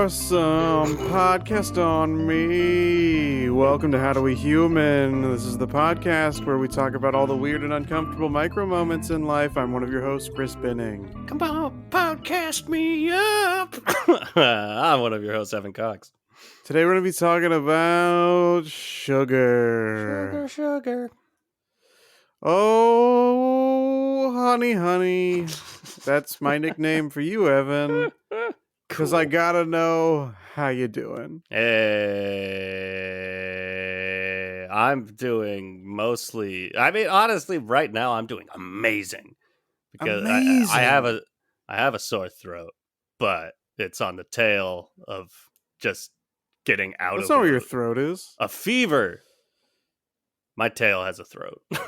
awesome podcast on me. Welcome to How Do We Human. This is the podcast where we talk about all the weird and uncomfortable micro moments in life. I'm one of your hosts, Chris Binning. Come on, podcast me up. I'm one of your hosts, Evan Cox. Today we're going to be talking about sugar. Sugar. Oh, honey. That's my nickname for you, Evan. Because I gotta know how you doing. Hey, I'm doing mostly. I mean, honestly, right now I'm doing amazing because I have a sore throat, but it's on the tail of just getting out That's of not what your throat is. a fever. My tail has a throat. I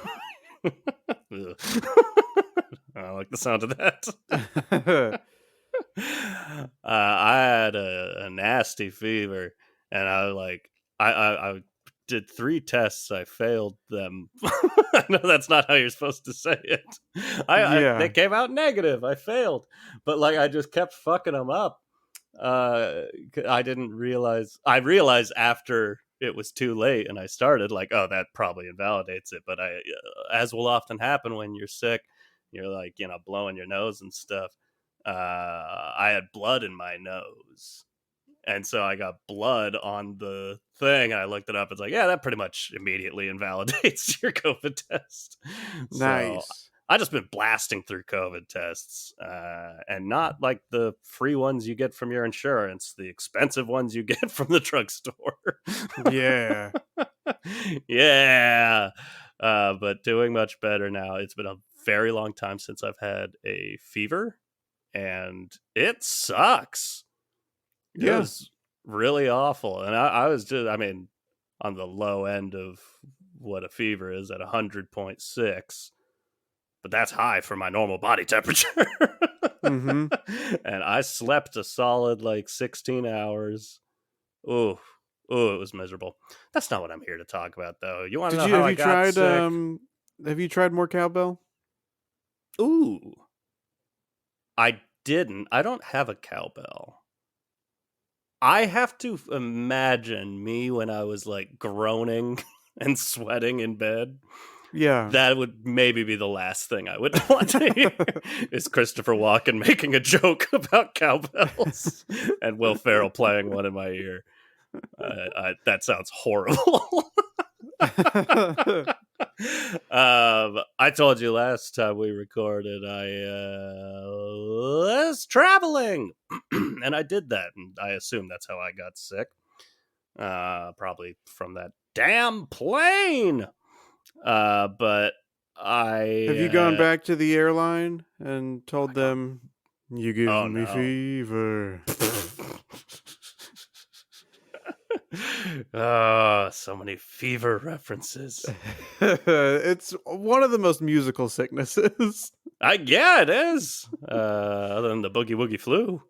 don't like the sound of that. I had a nasty fever, and I did 3 tests. I failed them. I know that's not how you're supposed to say it. They came out negative. I failed, but I just kept fucking them up. I didn't realize. I realized after it was too late, and I started that probably invalidates it. But as will often happen when you're sick, you're blowing your nose and stuff. I had blood in my nose, and so I got blood on the thing, and I looked it up. It's that pretty much immediately invalidates your COVID test. Nice. So I just been blasting through COVID tests, and not like the free ones you get from your insurance, the expensive ones you get from the drugstore. Yeah. Yeah. But doing much better now. It's been a very long time since I've had a fever, and it sucks. It was really awful. And I was just, on the low end of what a fever is at 100.6. But that's high for my normal body temperature. Mm-hmm. And I slept a solid 16 hours. Ooh, it was miserable. That's not what I'm here to talk about, though. You want to know how I got sick? Have you tried more cowbell? Ooh. I didn't. I don't have a cowbell. I have to imagine me when I was groaning and sweating in bed. Yeah. That would maybe be the last thing I would want to hear is Christopher Walken making a joke about cowbells and Will Ferrell playing one in my ear. That sounds horrible. I told you last time we recorded I was traveling and I did that, and I assume that's how I got sick. Probably from that damn plane. But have you gone back to the airline and told them you give me fever? So many fever references. It's one of the most musical sicknesses. Yeah, it is. Other than the boogie woogie flu.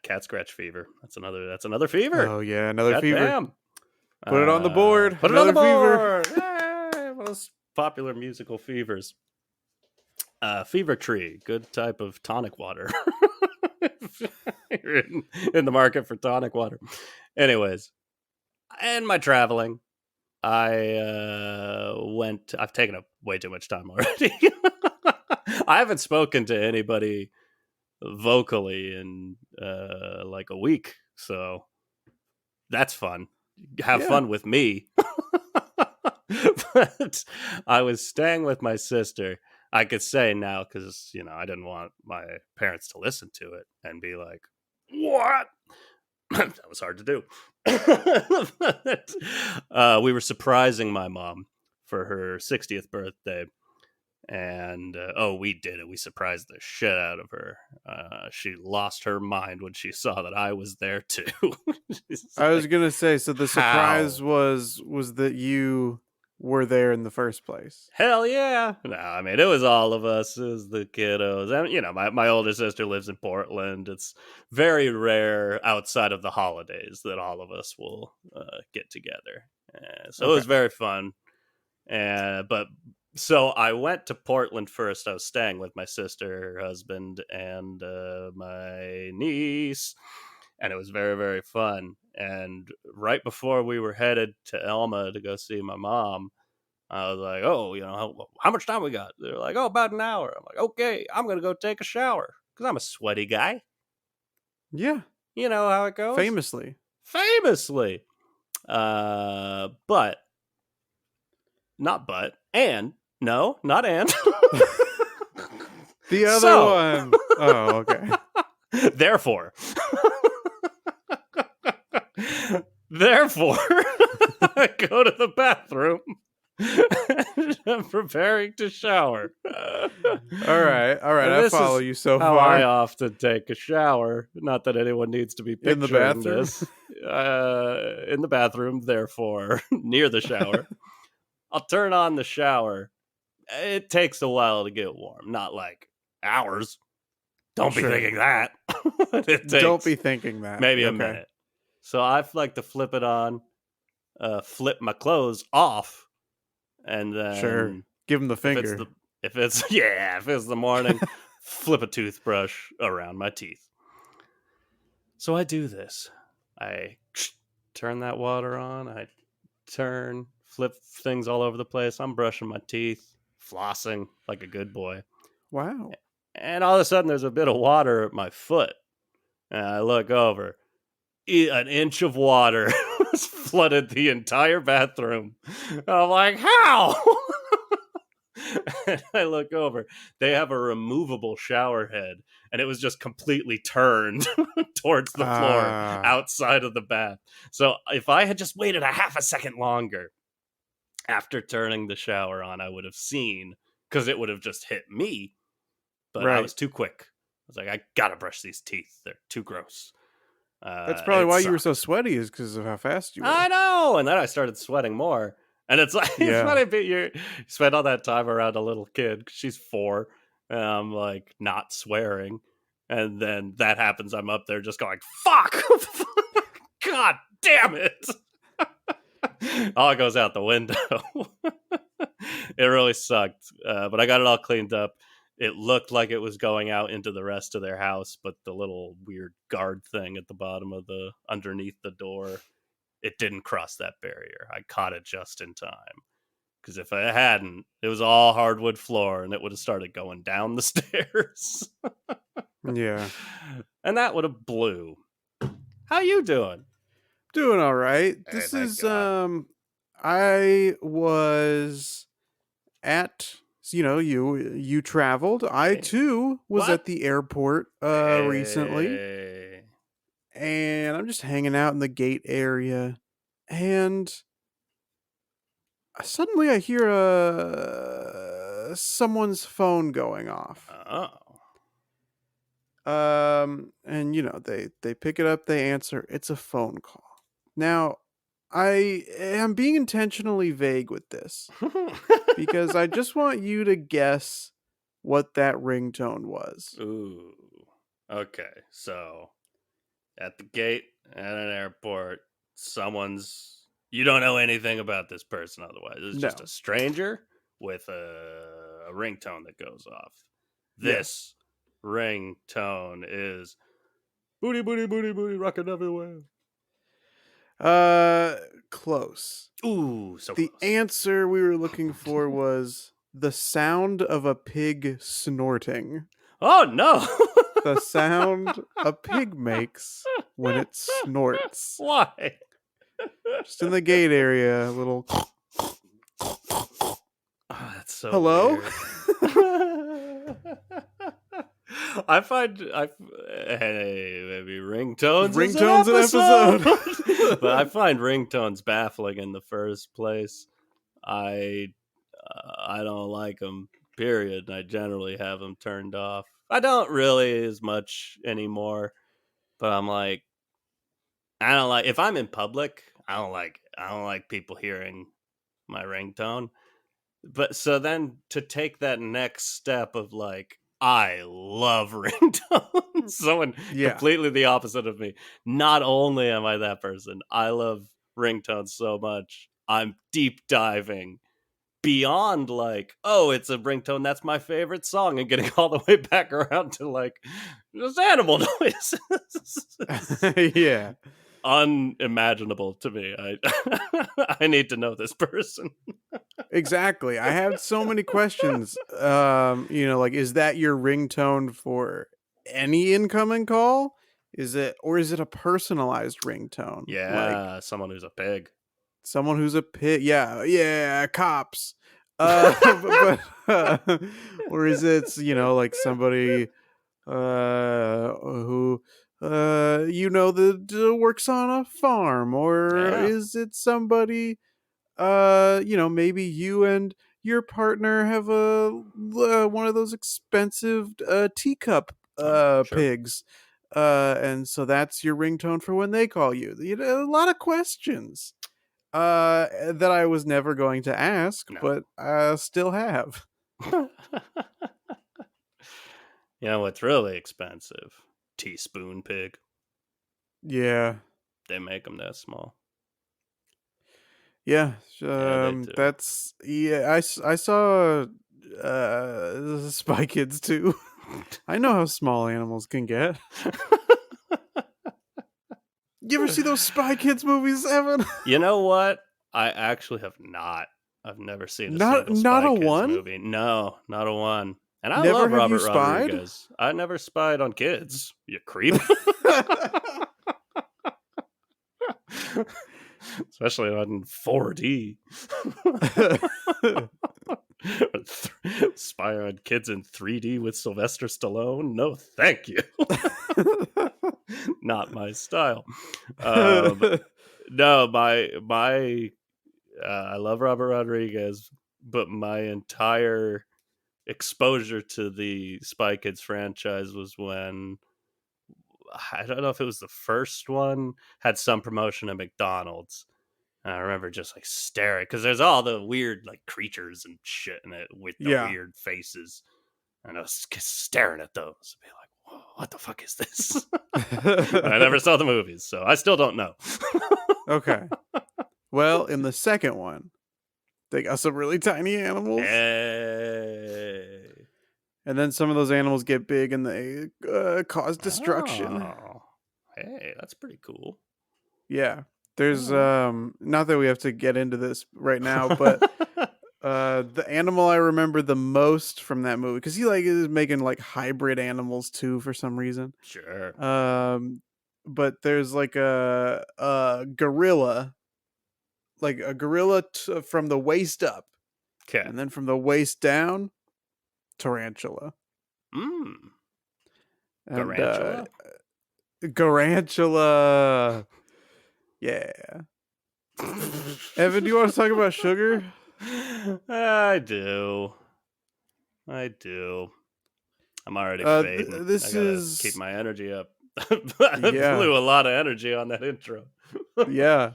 Cat scratch fever. That's another fever. Oh yeah, another fever. Damn. Put it on the board. Put it on the board. Most popular musical fevers. Fever Tree, good type of tonic water. You're in the market for tonic water. Anyways, in my traveling, I've taken up way too much time already. I haven't spoken to anybody vocally in a week, so that's fun. Have fun with me. But I was staying with my sister. I could say now because I didn't want my parents to listen to it and be like, what? That was hard to do. We were surprising my mom for her 60th birthday. And we did it. We surprised the shit out of her. She lost her mind when she saw that I was there too. I was gonna say, so the surprise was that you were there in the first place. Hell yeah! No, it was all of us. It was the kiddos. And my older sister lives in Portland. It's very rare outside of the holidays that all of us will get together. So It was very fun. But So I went to Portland first. I was staying with my sister, her husband, and my niece, and it was very, very fun. And right before we were headed to Elma to go see my mom, I was like, "Oh, how much time we got?" They're like, "Oh, about an hour." I'm like, "Okay, I'm gonna go take a shower because I'm a sweaty guy." Yeah. You know how it goes. Famously. But not but and no, not and. The other one. Oh, okay. Therefore, I go to the bathroom. I'm preparing to shower. All right. I follow you so how far. I often take a shower. Not that anyone needs to be picturing in the bathroom. This. In the bathroom, therefore, near the shower. I'll turn on the shower. It takes a while to get warm, not like hours. Don't be thinking that. Don't be thinking that. Maybe a minute. So I like to flip it on, flip my clothes off, and then give them the finger. If it's the morning, flip a toothbrush around my teeth. So I do this. I turn that water on. I flip things all over the place. I'm brushing my teeth, flossing like a good boy. Wow. And all of a sudden, there's a bit of water at my foot. And I look over. An inch of water has flooded the entire bathroom. And I'm like, how? And I look over. They have a removable shower head. And it was just completely turned towards the floor outside of the bath. So if I had just waited a half a second longer after turning the shower on, I would have seen, because it would have just hit me. But I was too quick. I was like, I gotta brush these teeth. They're too gross. That's probably why you were so sweaty, is because of how fast you were. I know. And then I started sweating more. And it's like, it's funny, you spend all that time around a little kid. She's 4. And I'm like, not swearing. And then that happens. I'm up there just going, fuck. God damn it. All goes out the window. It really sucked. But I got it all cleaned up. It looked like it was going out into the rest of their house, but the little weird guard thing at the bottom of underneath the door, it didn't cross that barrier. I caught it just in time. Because if I hadn't, it was all hardwood floor, and it would have started going down the stairs. Yeah. And that would have blew. How you doing? Doing all right. This is, I was at... you traveled. I too was at the airport recently, and I'm just hanging out in the gate area, and suddenly I hear someone's phone going off. And they pick it up, they answer. It's a phone call. Now, I am being intentionally vague with this because I just want you to guess what that ringtone was. Ooh. Okay. So at the gate at an airport, you don't know anything about this person otherwise. It's just a stranger with a ringtone that goes off. This ringtone is booty, booty, booty, booty, rocking everywhere. Close. Ooh, so the close. Answer we were looking for was the sound of a pig snorting. Oh no. The sound a pig makes when it snorts. Why? Just in the gate area, a little. Oh, that's so hello. I find maybe ringtones an episode. But I find ringtones baffling in the first place. I don't like them, period. I generally have them turned off. I don't really as much anymore, but I'm like, I don't like, if I'm in public, I don't like people hearing my ringtone. But so then to take that next step of like, I love ringtones. Someone completely the opposite of me. Not only am I that person, I love ringtones so much. I'm deep diving beyond like, oh, it's a ringtone, that's my favorite song, and getting all the way back around to like just animal noises. Yeah. Unimaginable to me. I need to know this person. Exactly. I have so many questions. Like, is that your ringtone for any incoming call? Is it a personalized ringtone? Like Yeah, someone who's a pig. someone who's a pig. Yeah, cops. Or is it, like somebody who that works on a farm, or Yeah, is it somebody maybe you and your partner have a one of those expensive teacup sure. pigs, and so that's your ringtone for when they call you. A lot of questions that I was never going to ask, No. but still have. You know what's really expensive? Teaspoon pig. Yeah. They make them that small. Yeah, Yeah, they do. that's I saw Spy Kids too. I know how small animals can get. You ever see those Spy Kids movies, Evan? You know what? I actually have not. I've never seen a single Not Spy a Kids one? movie. No, not a one. And I Never love have you Robert spied? Rodriguez. I never spied on kids, you creep. Especially on 4D. Spy on kids in 3D with Sylvester Stallone? No, thank you. Not my style. No, my I love Robert Rodriguez, but my entire exposure to the Spy Kids franchise was when, I don't know if it was the first one, had some promotion at McDonald's. And I remember just like staring, because there's all the weird like creatures and shit in it with the Yeah. weird faces. And I was just staring at those and be like, whoa, what the fuck is this? I never saw the movies, so I still don't know. Okay. Well, in the second one, they got some really tiny animals. Hey. And then some of those animals get big and they cause destruction. Oh. Hey, that's pretty cool. Yeah. There's not that we have to get into this right now, but the animal I remember the most from that movie, because he like is making like hybrid animals too for some reason. Sure. But there's like a gorilla, like a gorilla from the waist up, Okay. and then from the waist down, tarantula. And Garantula? Garantula. Yeah. Evan, do you want to talk about sugar? I do. I'm already fading. This I gotta is keep my energy up. Yeah. Blew a lot of energy on that intro. Yeah.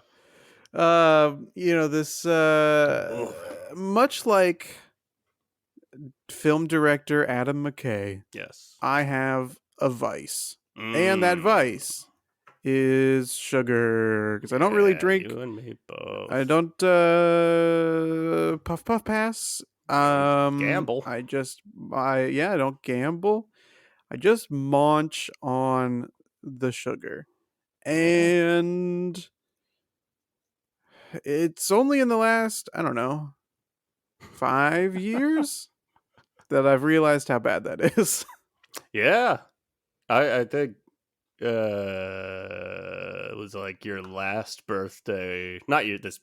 This much like film director Adam McKay, Yes. I have a vice. And that vice is sugar, because I don't really drink. You and me both. I don't puff pass. Gamble. I don't gamble. I just munch on the sugar. And it's only in the last, I don't know, 5 years that I've realized how bad that is. Yeah. I think it was like your last birthday, not this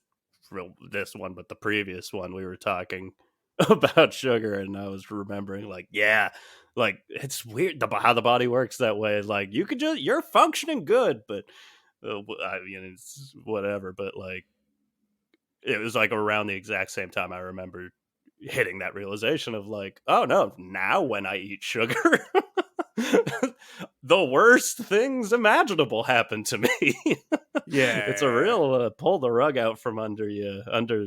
one, but the previous one. We were talking about sugar, and I was remembering like, yeah, like it's weird how the body works that way. Like you're functioning good, but I mean, it's whatever. But like, it was like around the exact same time I remember hitting that realization of like, oh no, now when I eat sugar, the worst things imaginable happen to me. Yeah. It's a real pull the rug out from under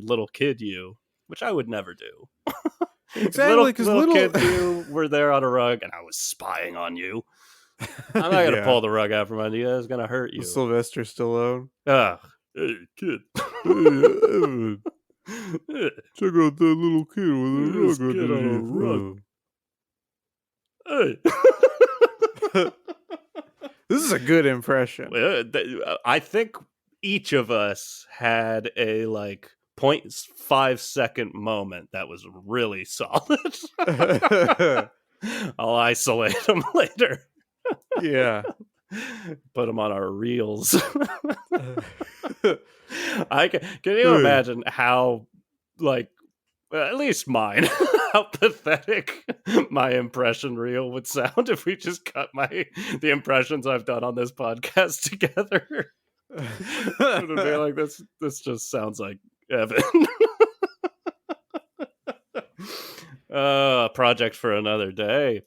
little kid you, which I would never do. Exactly, because little kid you were there on a rug and I was spying on you. I'm not gonna pull the rug out from under you. That's gonna hurt you. Sylvester Stallone. Ah, hey, kid. Check out that little kid with a This rug kid on a rug. Hey. This is a good impression. I think each of us had a 0.5 second moment that was really solid. I'll isolate them later. Yeah. Put them on our reels. Can you imagine how, at least mine, how pathetic my impression reel would sound if we just cut the impressions I've done on this podcast together? It would be like, this just sounds like Evan. Project for another day.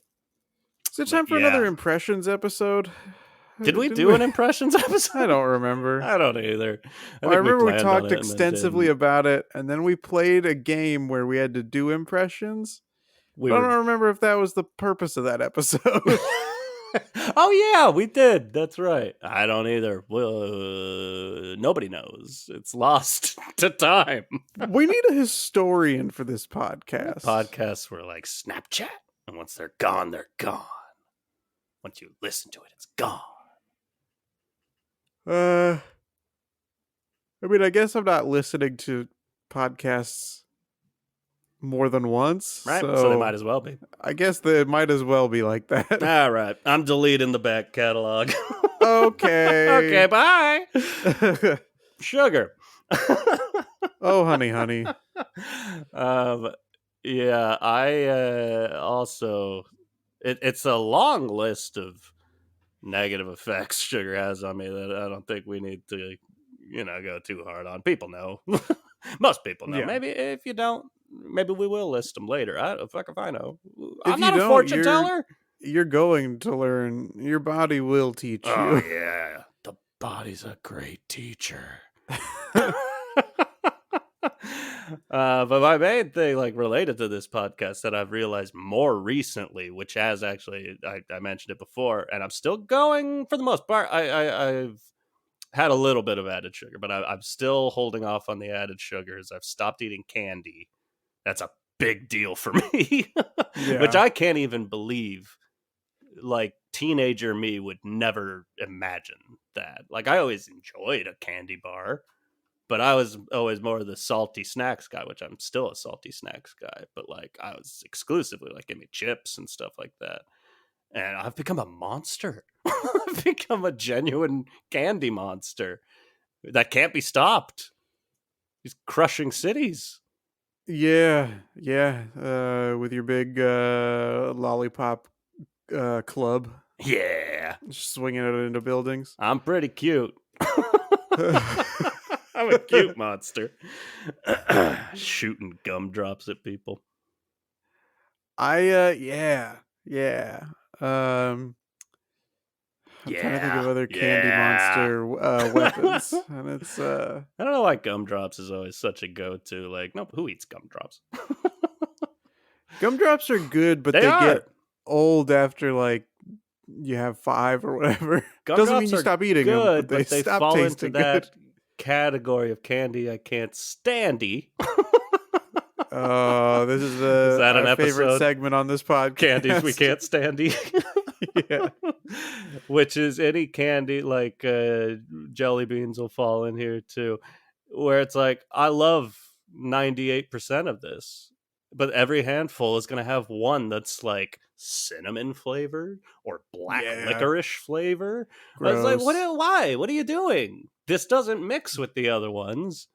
Is it time for another impressions episode? Did we do an impressions episode? I don't remember. I don't either. I remember we talked extensively about it, and then we played a game where we had to do impressions. I don't remember if that was the purpose of that episode. Oh, yeah, we did. That's right. I don't either. Nobody knows. It's lost to time. We need a historian for this podcast. Podcasts were like Snapchat, and once they're gone, they're gone. Once you listen to it, it's gone. I mean, I guess I'm not listening to podcasts more than once. Right, so they might as well be. I guess they might as well be like that. All right, I'm deleting the back catalog. Okay. Okay, bye. Sugar. Oh, honey. Yeah, I also... It's a long list of negative effects sugar has on me that I don't think we need to, go too hard on. People know. Most people know. Yeah. Maybe if you don't, maybe we will list them later. Fuck if I know. I'm not a fortune teller. You're going to learn. Your body will teach you. Oh, yeah. The body's a great teacher. But my main thing, related to this podcast that I've realized more recently, which has actually, I mentioned it before, and I'm still going for the most part. I've had a little bit of added sugar, but I'm still holding off on the added sugars. I've stopped eating candy. That's a big deal for me, which I can't even believe. Teenager me would never imagine that. I always enjoyed a candy bar. But I was always more of the salty snacks guy, which I'm still a salty snacks guy. But I was exclusively give me chips and stuff like that. And I've become a monster. I've become a genuine candy monster that can't be stopped. He's crushing cities. Yeah. With your big lollipop club. Yeah. Just swinging it into buildings. I'm pretty cute. I'm a cute monster. Shooting gumdrops at people. Yeah. I'm trying to think of other candy monster weapons. And it's I don't know why gumdrops is always such a go-to. No, who eats gumdrops? Gumdrops are good, but they get old after you have 5 or whatever. Gumdrops doesn't mean you stop eating them, but they stop fall tasting into that good. Category of candy I can't standy. This is our favorite segment on this podcast. Candies we can't standy. Yeah. Which is any candy jelly beans will fall in here too, where it's I love 98% of this, but every handful is going to have one that's cinnamon flavored or black licorice flavor. Gross. I was why? What are you doing? This doesn't mix with the other ones.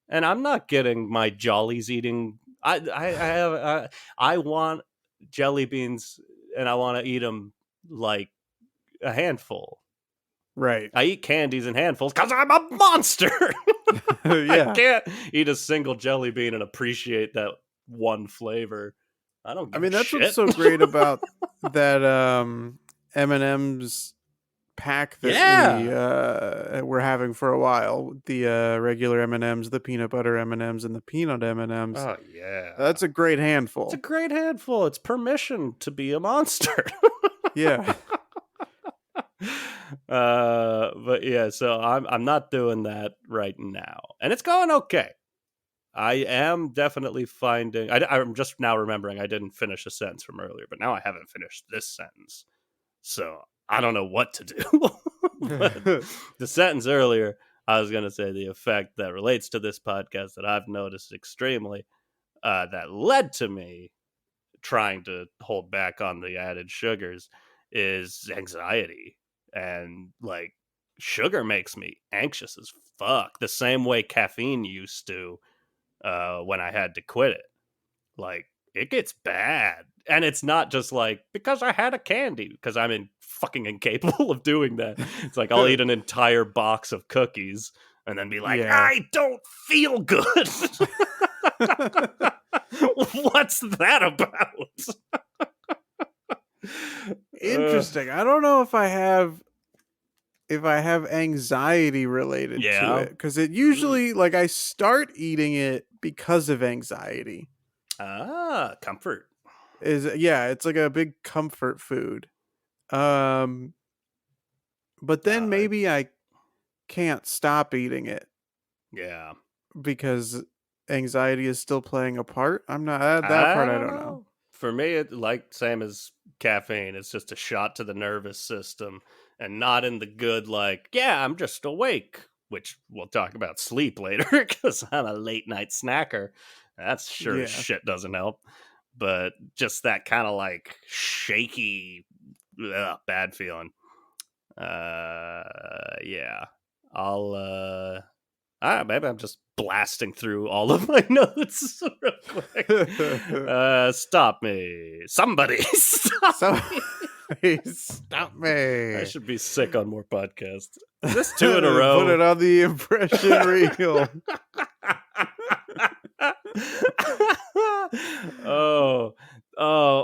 And I'm not getting my jollies eating. I want jelly beans and I want to eat them a handful. Right. I eat candies in handfuls because I'm a monster. Yeah. I can't eat a single jelly bean and appreciate that one flavor. I don't give a that's shit. what's so great about that M&M's pack that we're having for a while. The regular M&M's, the peanut butter M&M's, and the peanut M&M's. Oh, yeah. That's a great handful. It's a great handful. It's permission to be a monster. Yeah. But yeah, so I'm not doing that right now. And it's going okay. I am definitely finding. I'm just now remembering I didn't finish a sentence from earlier, but now I haven't finished this sentence, so I don't know what to do. But the sentence earlier, I was going to say the effect that relates to this podcast that I've noticed extremely, that led to me trying to hold back on the added sugars, is anxiety. And like, sugar makes me anxious as fuck, the same way caffeine used to, when I had to quit it. Like, it gets bad. And it's not just like because I had a candy, because fucking incapable of doing that. It's like I'll eat an entire box of cookies and then be like, I don't feel good. What's that about? Interesting. I don't know if I have anxiety related to it, because it usually like I start eating it because of anxiety. Comfort. It's like a big comfort food. But then maybe I can't stop eating it. Yeah. Because anxiety is still playing a part. I'm not that part. I don't know. For me, it like same as caffeine. It's just a shot to the nervous system, and not in the good. Like, yeah, I'm just awake. Which we'll talk about sleep later, because I'm a late night snacker. That's sure as shit doesn't help. But just that kind of like shaky, bad feeling. Yeah. I'll maybe I'm just blasting through all of my notes real quick. Stop me. Somebody stop me. Stop me. I should be sick on more podcasts. Is this 2 in a row? Put it on the impression reel.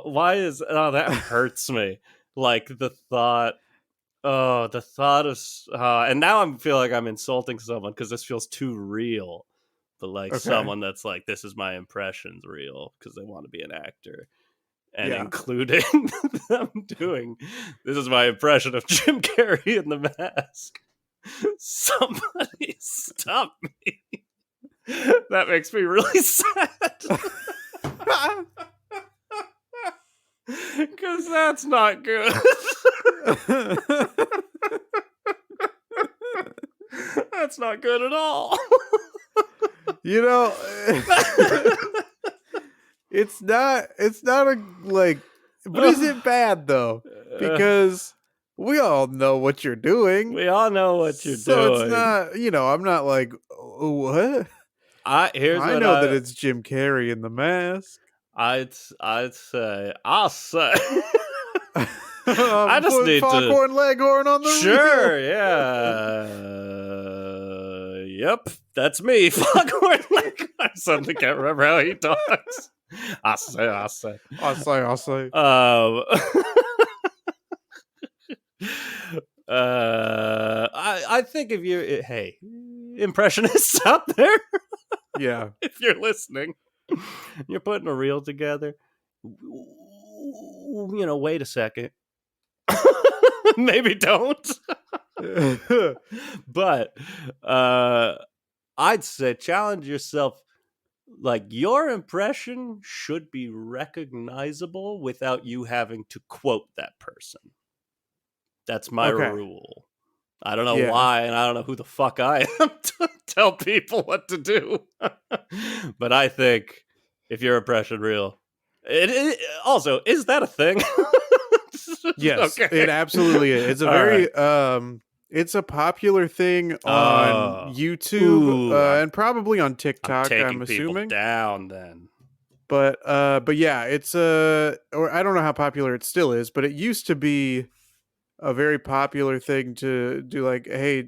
Why is that hurts me. Like the thought of and now I feel like I'm insulting someone because this feels too real. But like someone that's like, this is my impressions reel, because they want to be an actor, and including them doing, this is my impression of Jim Carrey in The Mask. Somebody stop me. That makes me really sad. Because that's not good. That's not good at all. You know, it's not a like, but is it bad though? Because we all know what you're doing. We all know what you're doing. So it's not, I'm not like, what? I know that it's Jim Carrey in The Mask. I'll say. I just need Foghorn Leghorn on the reel. Yep, that's me, Foghorn Leghorn. I suddenly can't remember how he talks. I say. I think if you, hey, impressionists out there, if you're listening, you're putting a reel together, wait a second. Maybe don't. But I'd say challenge yourself. Like, your impression should be recognizable without you having to quote that person. That's my rule. I don't know why, and I don't know who the fuck I am to tell people what to do. But I think if your impression reel, it also, is that a thing? Yes, it absolutely is. It's a very it's a popular thing on YouTube and probably on TikTok. I'm assuming down then. But yeah, it's or I don't know how popular it still is, but it used to be a very popular thing to do. Like, hey,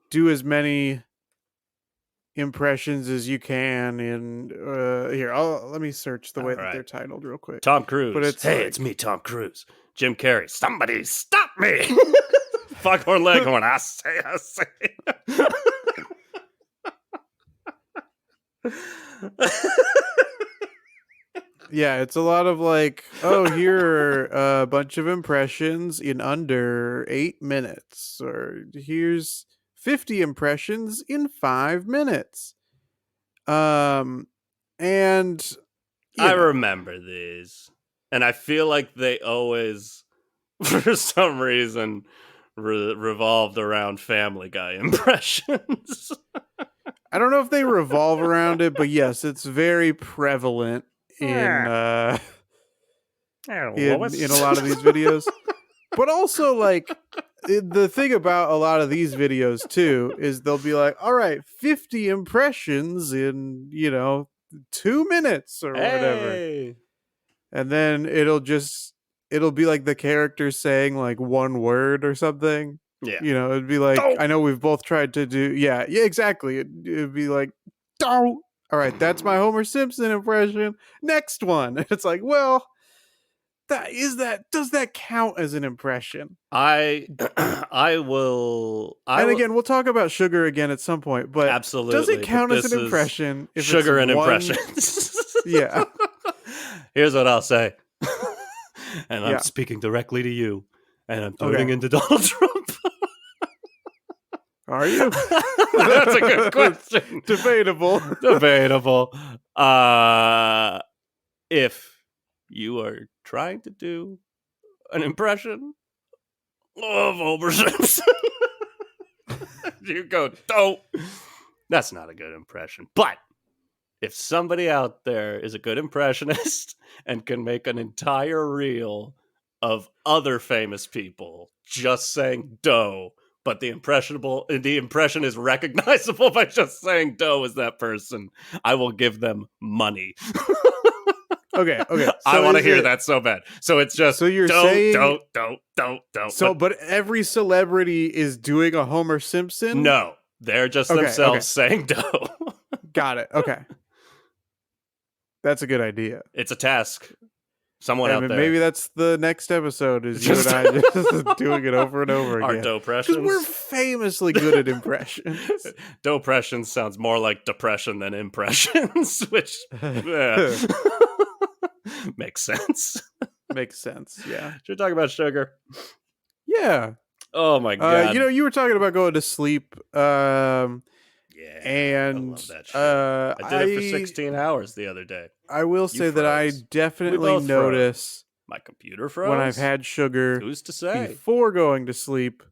do as many impressions as you can in here. Let me search the way that they're titled real quick. Tom Cruise. But it's me, Tom Cruise. Jim Carrey. Somebody stop me. Foghorn Leghorn. I say. Yeah, it's a lot of like, here are a bunch of impressions in under 8 minutes, or here's 50 impressions in 5 minutes. And I remember these, and I feel like they always, for some reason, revolved around Family Guy impressions. I don't know if they revolve around it, but yes, it's very prevalent in in a lot of these videos. But also, like, the thing about a lot of these videos too is they'll be like, all right, 50 impressions in 2 minutes or whatever, and then it'll be like the character saying like one word or something. Yeah, It'd be like, I know we've both tried to do, yeah, exactly. It'd be like, don't. All right, that's my Homer Simpson impression. Next one. It's like, well, does that count as an impression? I will. Again, we'll talk about sugar again at some point, but absolutely, does it count as an impression if sugar it's and impressions? Yeah. Here's what I'll say. And I'm speaking directly to you, and I'm voting into Donald Trump. Are you? That's a good question. Debatable. If you are trying to do an impression of Homer Simpson, you go, don't. That's not a good impression. But if somebody out there is a good impressionist and can make an entire reel of other famous people just saying dough, but the impression is recognizable by just saying dough as that person, I will give them money. Okay. So I want to hear that so bad. So it's just, so you're saying don't. So, but every celebrity is doing a Homer Simpson? No, they're just themselves saying dough. Got it. Okay. That's a good idea. It's a task. Someone out there. Maybe that's the next episode, is you and I just doing it over and over again. Our dough-pressions. Because we're famously good at impressions. Dough-pressions sounds more like depression than impressions, which makes sense. Makes sense, yeah. Should we talk about sugar? Yeah. Oh my God. You were talking about going to sleep. Yeah, and I love that shit. I did it for 16 hours the other day. I will say that I definitely notice my computer froze when I've had sugar. Who's to say? Before going to sleep.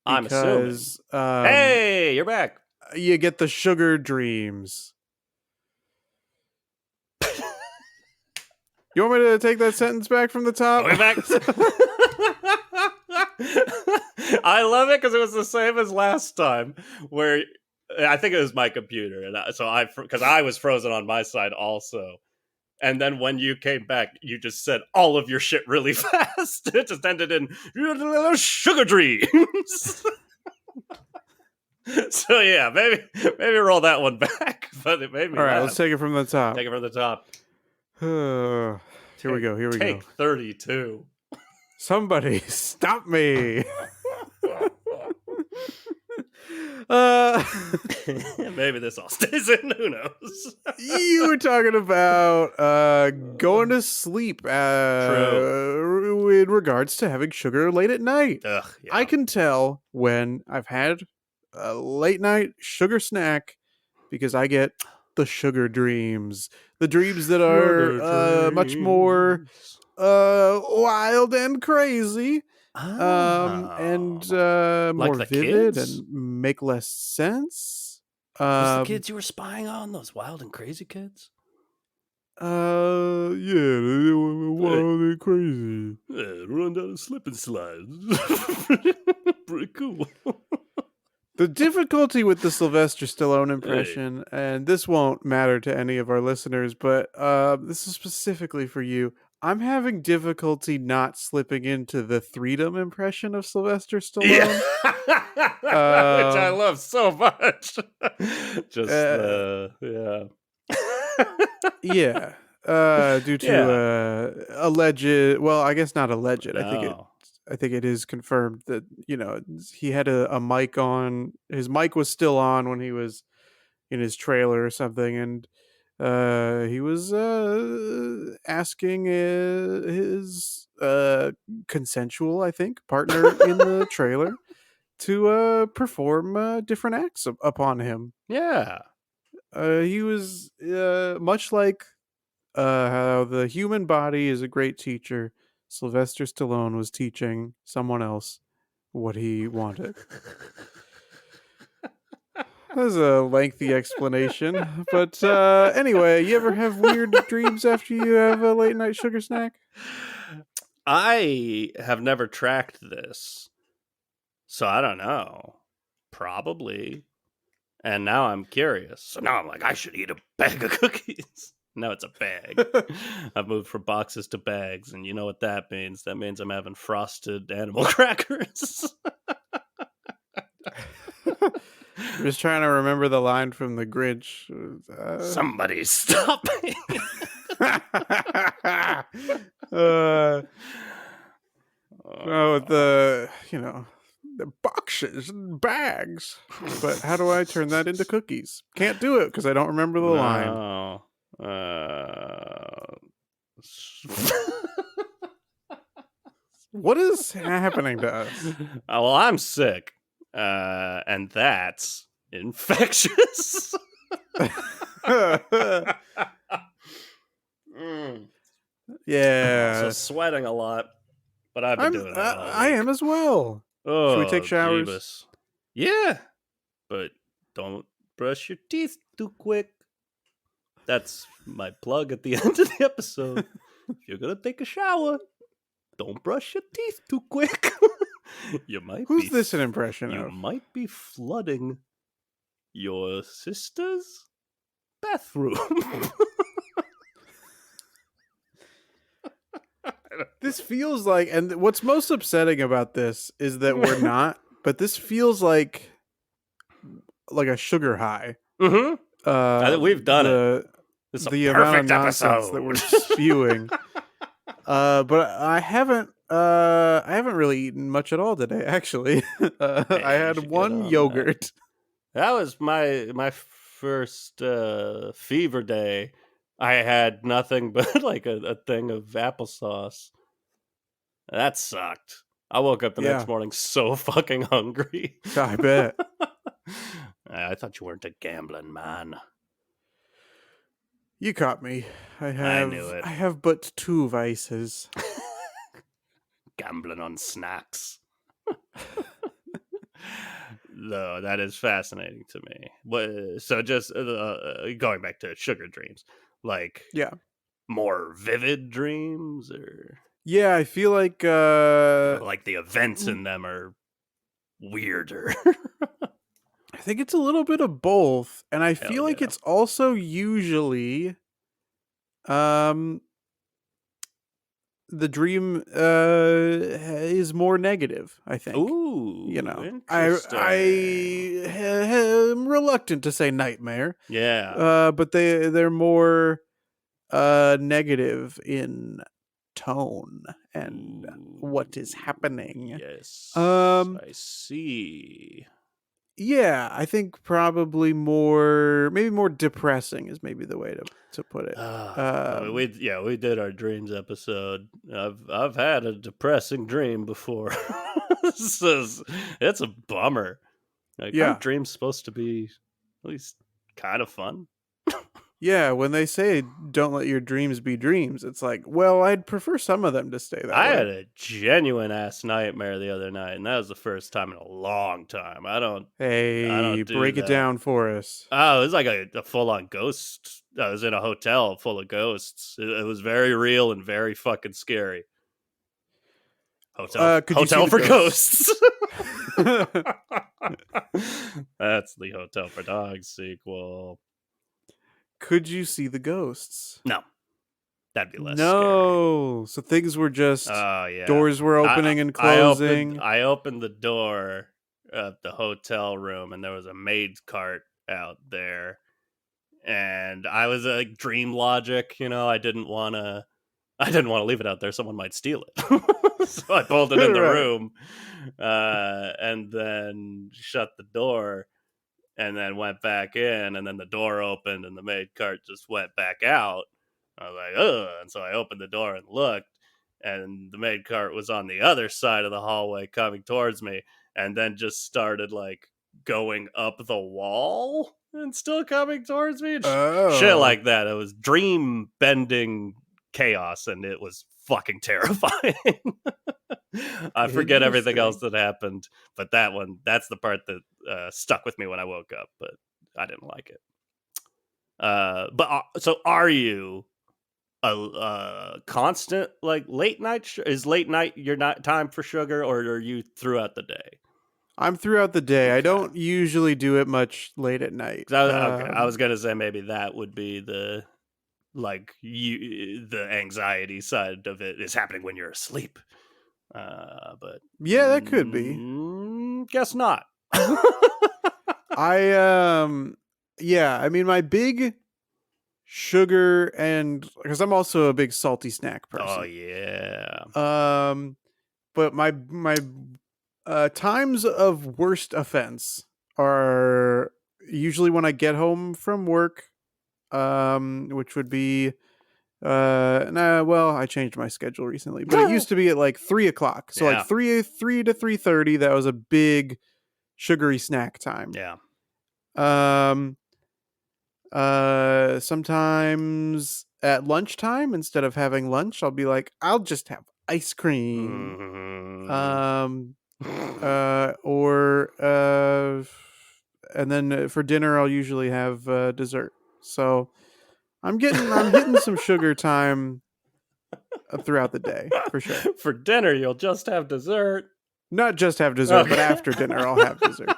I'm assuming. Hey, you're back. You get the sugar dreams. You want me to take that sentence back from the top? We're back. I love it because it was the same as last time, where I think it was my computer, and because I was frozen on my side also. And then when you came back, you just said all of your shit really fast. It just ended in sugar dreams. So yeah, maybe roll that one back. But it made me. All right, laugh. let's take it from the top. Take it from the top. Here we go. Take 32. Somebody stop me. Maybe this all stays in. Who knows? You were talking about going to sleep in regards to having sugar late at night. Ugh, yeah. I can tell when I've had a late night sugar snack because I get the sugar dreams. The dreams that are much more wild and crazy. And like more vivid kids? and make less sense. Was the kids you were spying on those wild and crazy kids? Yeah, they were wild and crazy. Yeah, run down a slip and slide. Pretty cool. The difficulty with the Sylvester Stallone impression, and this won't matter to any of our listeners, but this is specifically for you. I'm having difficulty not slipping into the Freedom impression of Sylvester Stallone. Yeah. Which I love so much. Just, yeah. Yeah. Due to alleged, well, I guess not alleged. No. I think it is confirmed that, he had a mic on. His mic was still on when he was in his trailer or something, and he was asking his consensual, I think, partner in the trailer to perform different acts upon him. Yeah. He was much like how the human body is a great teacher. Sylvester Stallone was teaching someone else what he wanted. That was a lengthy explanation, but anyway, you ever have weird dreams after you have a late night sugar snack? I have never tracked this, so I don't know. Probably. And now I'm curious. So now I'm like, I should eat a bag of cookies. Now it's a bag. I've moved from boxes to bags, and you know what that means. That means I'm having frosted animal crackers. I'm just trying to remember the line from The Grinch. Somebody stop me. The boxes and bags. But how do I turn that into cookies? Can't do it because I don't remember the line. What is happening to us? Well, I'm sick. And that's infectious. Yeah. I'm also sweating a lot, but I've been doing that all week. I am as well. Oh, should we take showers? Jeebus. Yeah, but don't brush your teeth too quick. That's my plug at the end of the episode. If you're gonna take a shower, don't brush your teeth too quick. Who's this an impression of? You might be flooding your sister's bathroom. This feels like, and what's most upsetting about this is that we're not, but this feels like a sugar high. Mm-hmm. I think we've done it. It's the amount of nonsense that we're spewing. But I haven't really eaten much at all today. Actually, I had one yogurt. That was my first fever day. I had nothing but like a thing of applesauce. That sucked. I woke up the next morning so fucking hungry. I bet. I thought you weren't a gambling man. You caught me. I knew it. I have but 2 vices. Gambling on snacks. No, that is fascinating to me. So just going back to sugar dreams, like more vivid dreams, or I feel like the events in them are weirder. I think it's a little bit of both, and I feel like it's also usually the dream is more negative, I think. Ooh, I am reluctant to say nightmare. Yeah. But they're more negative in tone and what is happening. Yes. I see. Yeah, I think maybe more depressing is maybe the way to put it. We did our dreams episode. I've had a depressing dream before. It's a bummer. Aren't dreams supposed to be at least kind of fun? Yeah, when they say don't let your dreams be dreams, it's like, well, I'd prefer some of them to stay that way. I had a genuine ass nightmare the other night, and that was the first time in a long time. I don't break it down for us. Oh, it was like a full-on ghost. I was in a hotel full of ghosts. It was very real and very fucking scary. Hotel for ghosts. That's the Hotel for Dogs sequel. Could you see the ghosts? No. That'd be less scary. So things were just doors were opening and closing. I opened the door of the hotel room, and there was a maid cart out there. And I was like dream logic, I didn't want to leave it out there. Someone might steal it. So I pulled it in the room, and then shut the door. And then went back in, and then the door opened, and the maid cart just went back out. I was like, ugh. And so I opened the door and looked, and the maid cart was on the other side of the hallway coming towards me, and then just started like going up the wall and still coming towards me. Shit Oh. like that. It was dream bending chaos, and it was fucking terrifying. I forget everything else that happened, but that's the part that stuck with me when I woke up, but I didn't like it. So are you a constant, like, late night? Is late night your time for sugar, or are you throughout the day? I'm throughout the day. Okay. I don't usually do it much late at night. I was gonna say maybe that would be the the anxiety side of it is happening when you're asleep. But yeah, that could be. Guess not. I mean, my big sugar, and because I'm also a big salty snack person. Oh yeah. But my times of worst offense are usually when I get home from work, which would be I changed my schedule recently, but it used to be at like 3:00. So like 3 to 3:30, that was a big sugary snack time. Yeah. Sometimes at lunchtime, instead of having lunch, I'll be like, I'll just have ice cream. And then for dinner, I'll usually have dessert. So I'm hitting some sugar time throughout the day, for sure. For dinner, you'll just have dessert. Not just have dessert, but after dinner, I'll have dessert.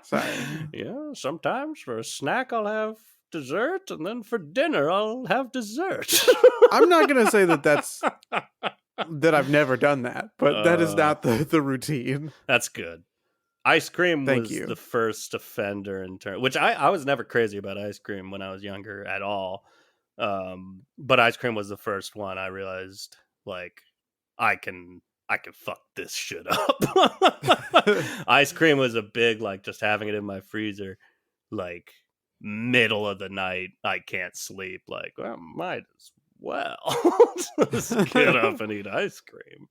Sorry. Yeah, sometimes for a snack, I'll have dessert, and then for dinner, I'll have dessert. I'm not going to say that I've never done that, but that is not the routine. That's good. Ice cream was the first offender in turn, which I was never crazy about ice cream when I was younger at all. But ice cream was the first one I realized, like, I can fuck this shit up. Ice cream was a big, like, just having it in my freezer, like, middle of the night, I can't sleep, like, well, might as well just get up and eat ice cream.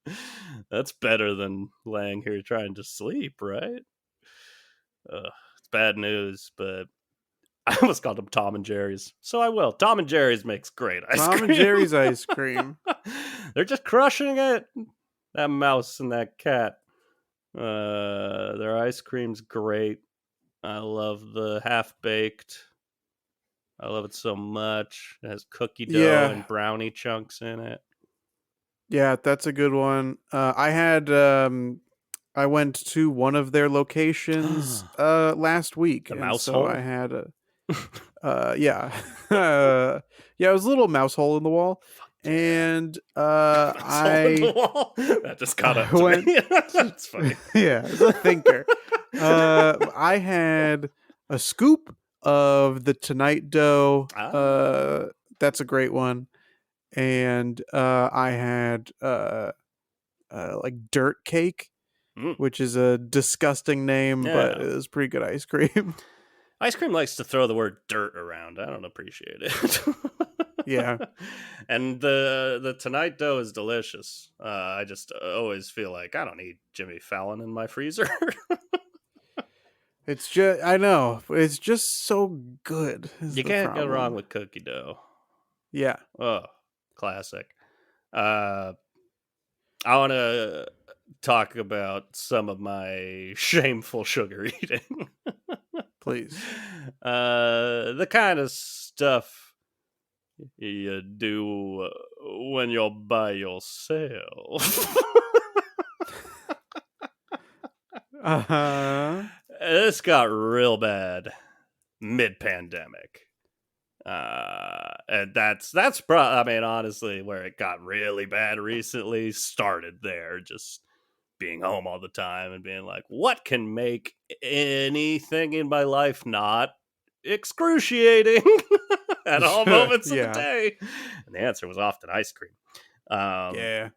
That's better than laying here trying to sleep, right? It's bad news, but I almost called them Tom and Jerry's, so I will. Tom and Jerry's makes great ice cream. Tom and Jerry's ice cream. They're just crushing it. That mouse and that cat. Their ice cream's great. I love the half-baked. I love it so much. It has cookie dough and brownie chunks in it. Yeah, that's a good one. I went to one of their locations last week. The mouse hole? I had it was a little mouse hole in the wall. And that just caught up to me. That's funny. Yeah, it's a thinker. I had a scoop of the Tonight Dough. That's a great one. And I had like dirt cake, which is a disgusting name, but it was pretty good ice cream. Ice cream likes to throw the word dirt around. I don't appreciate it. Yeah. And the Tonight Dough is delicious. I just always feel like I don't need Jimmy Fallon in my freezer. I know. It's just so good. You can't go wrong with cookie dough. Yeah. Oh, classic. I want to talk about some of my shameful sugar eating. Please. The kind of stuff you do when you're by yourself. This got real bad mid-pandemic. And that's I mean, honestly, where it got really bad recently started there, just being home all the time and being like, what can make anything in my life not excruciating at all moments of the day? And the answer was often ice cream. Yeah.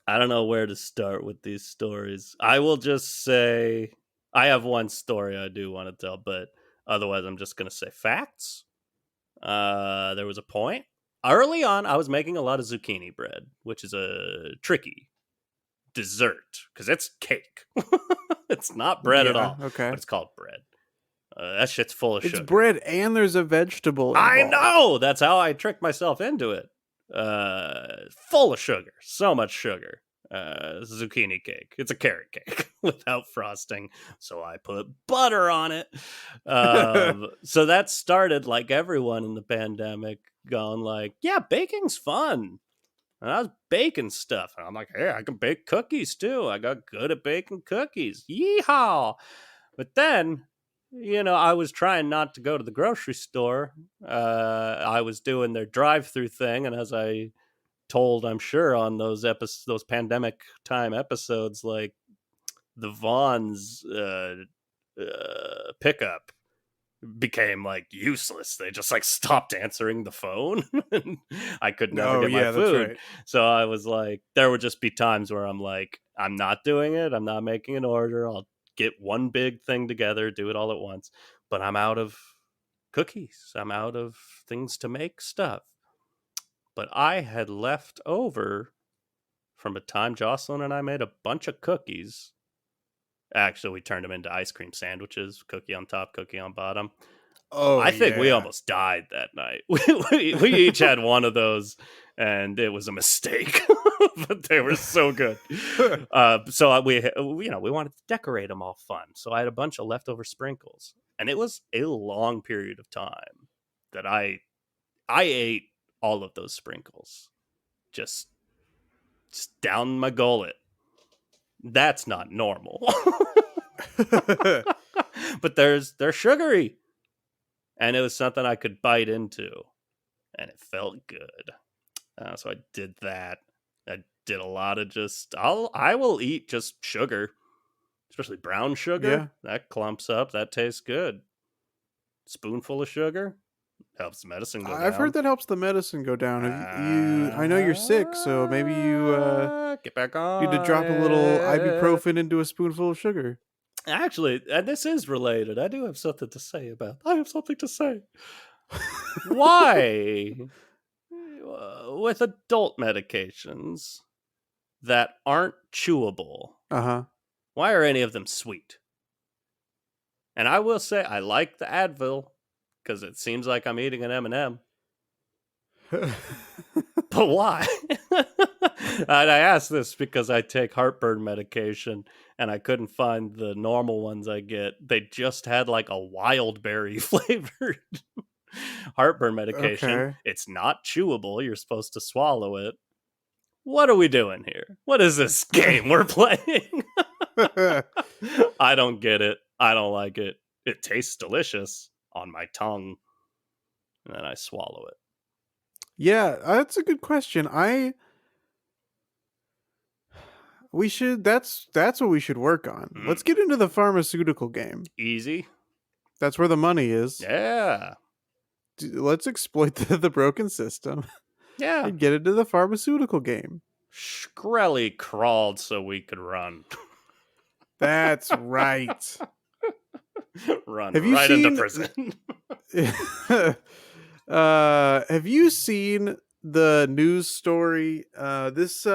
I don't know where to start with these stories. I will just say I have one story I do want to tell, but otherwise I'm just going to say facts. There was a point early on I was making a lot of zucchini bread, which is a tricky dessert because it's cake. It's not bread at all, Okay. but it's called bread. That shit's full of sugar. It's bread and there's a vegetable involved. I know! That's how I tricked myself into it. Full of sugar. So much sugar. Zucchini cake. It's a carrot cake without frosting. So I put butter on it. So that started like everyone in the pandemic going like, yeah, baking's fun. And I was baking stuff. And I'm like, hey, I can bake cookies too. I got good at baking cookies. Yeehaw! But then, I was trying not to go to the grocery store. I was doing their drive-through thing. And as I told, I'm sure, on those pandemic time episodes, like the Vaughn's pickup became like useless. They just like stopped answering the phone. And I could never get my food. Right. So I was like, there would just be times where I'm like, I'm not doing it. I'm not making an order. I'll get one big thing together, do it all at once. But I'm out of cookies. I'm out of things to make stuff. But I had left over from a time Jocelyn and I made a bunch of cookies. Actually, we turned them into ice cream sandwiches, cookie on top, cookie on bottom. Oh, I think we almost died that night. We each had one of those, and it was a mistake. But they were so good. So we wanted to decorate them all fun. So I had a bunch of leftover sprinkles, and it was a long period of time that I ate all of those sprinkles, just down my gullet. That's not normal. But they're sugary, and it was something I could bite into, and it felt good. So I did that. I did a lot of I will eat just sugar, especially brown sugar. Yeah. That clumps up. That tastes good. Spoonful of sugar helps the medicine go down. I've heard that helps the medicine go down. I know you're sick, so maybe you get back on. Need to drop a little ibuprofen into a spoonful of sugar. Actually, and this is related. I do have something to say about. I have something to say. Why, with adult medications that aren't chewable, why are any of them sweet? And I will say, I like the Advil because it seems like I'm eating an M&M. But why? And I asked this because I take heartburn medication and I couldn't find the normal ones I get. They just had like a wild berry flavored heartburn medication. Okay. It's not chewable. You're supposed to swallow it. What are we doing here? What is this game we're playing? I don't get it. I don't like it. It tastes delicious on my tongue. And then I swallow it. Yeah, that's a good question. That's what we should work on. Let's get into the pharmaceutical game. Easy. That's where the money is. Yeah. Let's exploit the broken system. Yeah. And get into the pharmaceutical game. Shkreli crawled so we could run. That's right. Run right into prison. Have you seen the news story? This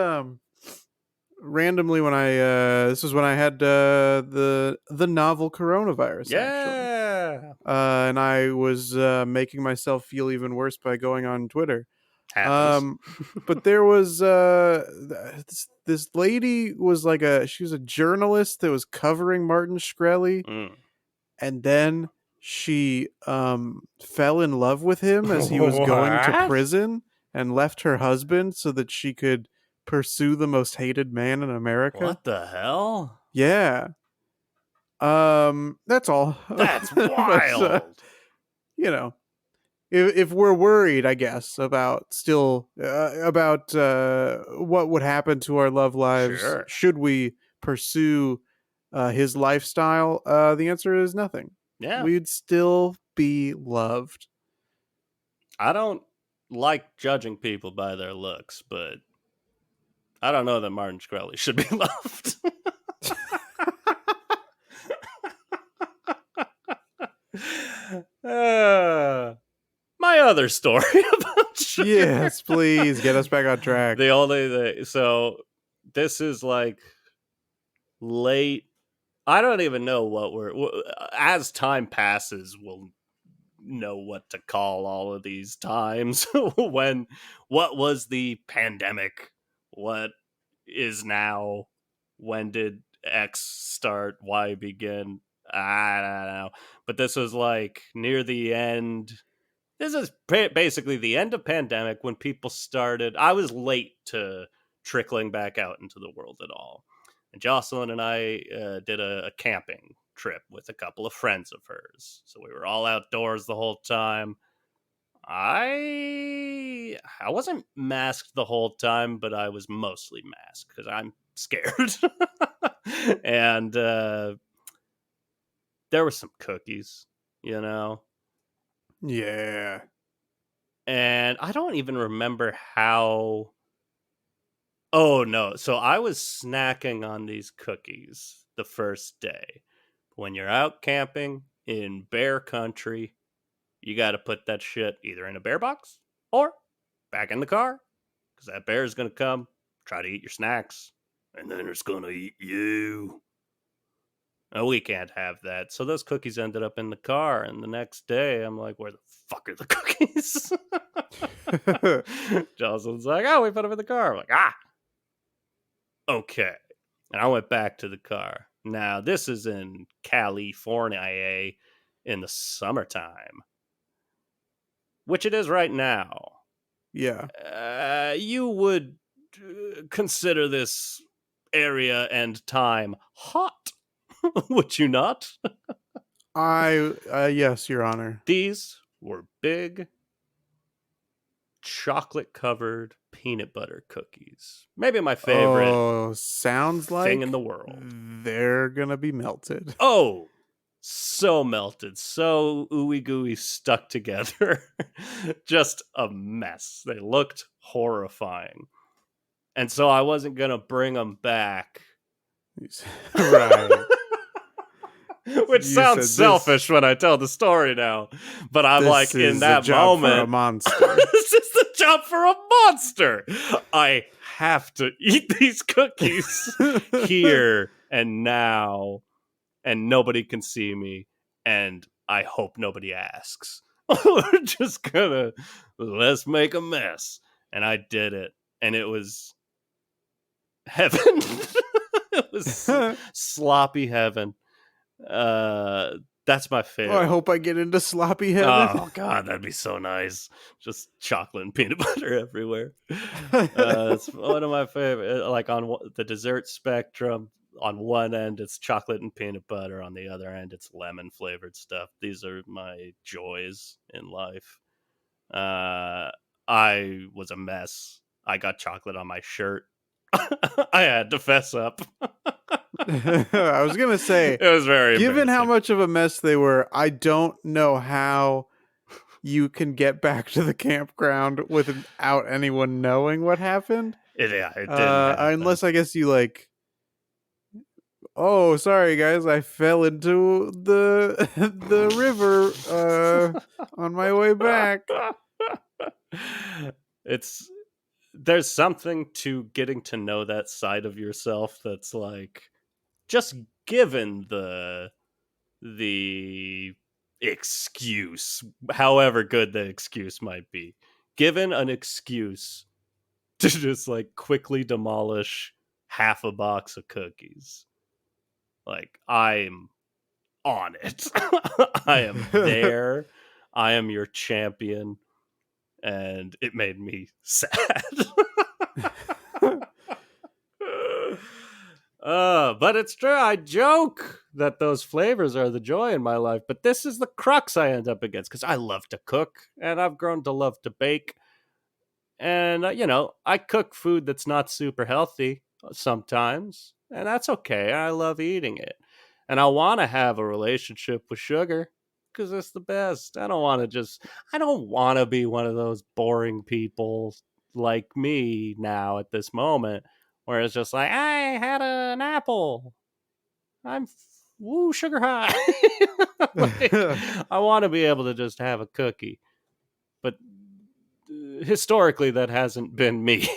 randomly when this was when I had the novel coronavirus. Yeah. Actually. And I was making myself feel even worse by going on Twitter. But there was this lady was she was a journalist that was covering Martin Shkreli, and then she fell in love with him as he was going to prison and left her husband so that she could pursue the most hated man in America. What the hell? Yeah. That's all. That's wild. But, if we're worried, I guess, about what would happen to our love lives, should we pursue his lifestyle, the answer is nothing. Yeah. We'd still be loved. I don't like judging people by their looks, but I don't know that Martin Shkreli should be loved. My other story about sugar. Yes, please get us back on track. So this is like late I don't even know as time passes, we'll know what to call all of these times. What was the pandemic? What is now? When did X start? Y begin? I don't know. But this was like near the end. This is basically the end of pandemic when people started. I was late to trickling back out into the world at all. And Jocelyn and I did a camping trip with a couple of friends of hers. So we were all outdoors the whole time. I wasn't masked the whole time, but I was mostly masked because I'm scared. And there were some cookies, you know. Yeah. And I don't even remember how. Oh no! So I was snacking on these cookies the first day. When you're out camping in bear country, you got to put that shit either in a bear box or back in the car, because that bear is going to come try to eat your snacks, and then it's going to eat you. Oh, we can't have that. So those cookies ended up in the car, and the next day I'm like, where the fuck are the cookies? Jocelyn's like, oh, we put them in the car. I'm like, okay. And I went back to the car. Now, this is in California in the summertime, which it is right now. Yeah. You would consider this area and time hot, would you not? Yes, Your Honor. These were big, chocolate-covered peanut butter cookies. Maybe my favorite. Oh, sounds thing like in the world. They're gonna be melted. Oh, so melted, so ooey gooey stuck together. Just a mess. They looked horrifying. And so I wasn't gonna bring them back. Right. Which sounds selfish when I tell the story now. But I'm like, in that moment, for a monster. This is the job for a monster. I have to eat these cookies here and now, and nobody can see me, and I hope nobody asks. We're just gonna, let's make a mess. And I did it, and it was heaven. It was sloppy heaven. That's my favorite. Oh, I hope I get into sloppy heaven. Oh god, that'd be so nice. Just chocolate and peanut butter everywhere. It's one of my favorite. Like on the dessert spectrum, on one end it's chocolate and peanut butter, on the other end it's lemon flavored stuff. These are my joys in life. I was a mess. I got chocolate on my shirt. I had to fess up. I was gonna say, it was very given how much of a mess they were, I don't know how you can get back to the campground without anyone knowing what happened. It didn't happen. Unless I guess you like, oh, sorry guys, I fell into the river on my way back. There's something to getting to know that side of yourself that's like, just given the excuse, however good the excuse might be, given an excuse to just like quickly demolish half a box of cookies, like, I'm on it. I am there. I am your champion. And it made me sad. But it's true. I joke that those flavors are the joy in my life, but this is the crux I end up against, because I love to cook, and I've grown to love to bake. And, I cook food that's not super healthy sometimes, and that's okay. I love eating it. And I want to have a relationship with sugar, because it's the best. I don't want to be one of those boring people like me now at this moment, where it's just like, I had an apple. I'm sugar high. Like, I want to be able to just have a cookie. But historically, that hasn't been me.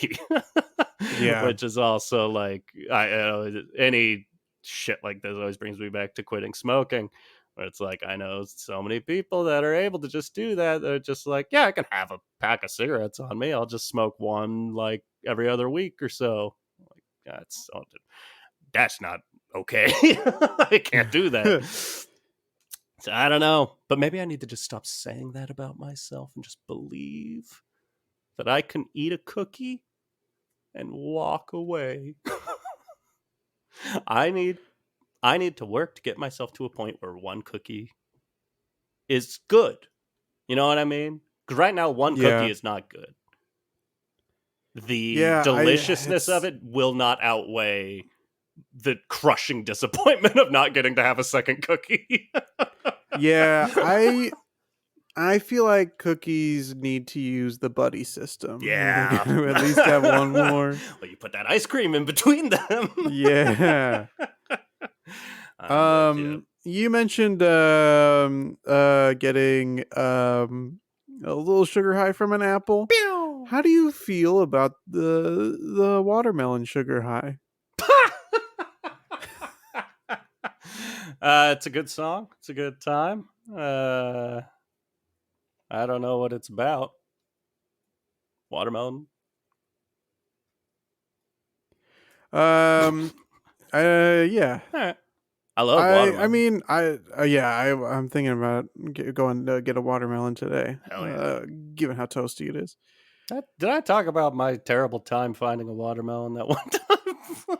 Yeah. Which is also like, any shit like this always brings me back to quitting smoking. Where it's like, I know so many people that are able to just do that. They're just like, yeah, I can have a pack of cigarettes on me. I'll just smoke one like every other week or so. Like, that's not okay. I can't do that. So I don't know. But maybe I need to just stop saying that about myself and just believe that I can eat a cookie and walk away. I need to work to get myself to a point where one cookie is good. You know what I mean? Because right now, one cookie is not good. The deliciousness of it will not outweigh the crushing disappointment of not getting to have a second cookie. I feel like cookies need to use the buddy system. Yeah. At least have one more. Well, you put that ice cream in between them. Yeah. You mentioned getting a little sugar high from an apple. Pew! How do you feel about the watermelon sugar high? It's a good song. It's a good time. I don't know what it's about. Watermelon. Yeah. All right. I love watermelon. I mean, I'm thinking about going to get a watermelon today. Hell yeah. Given how toasty it is. Did I talk about my terrible time finding a watermelon that one time?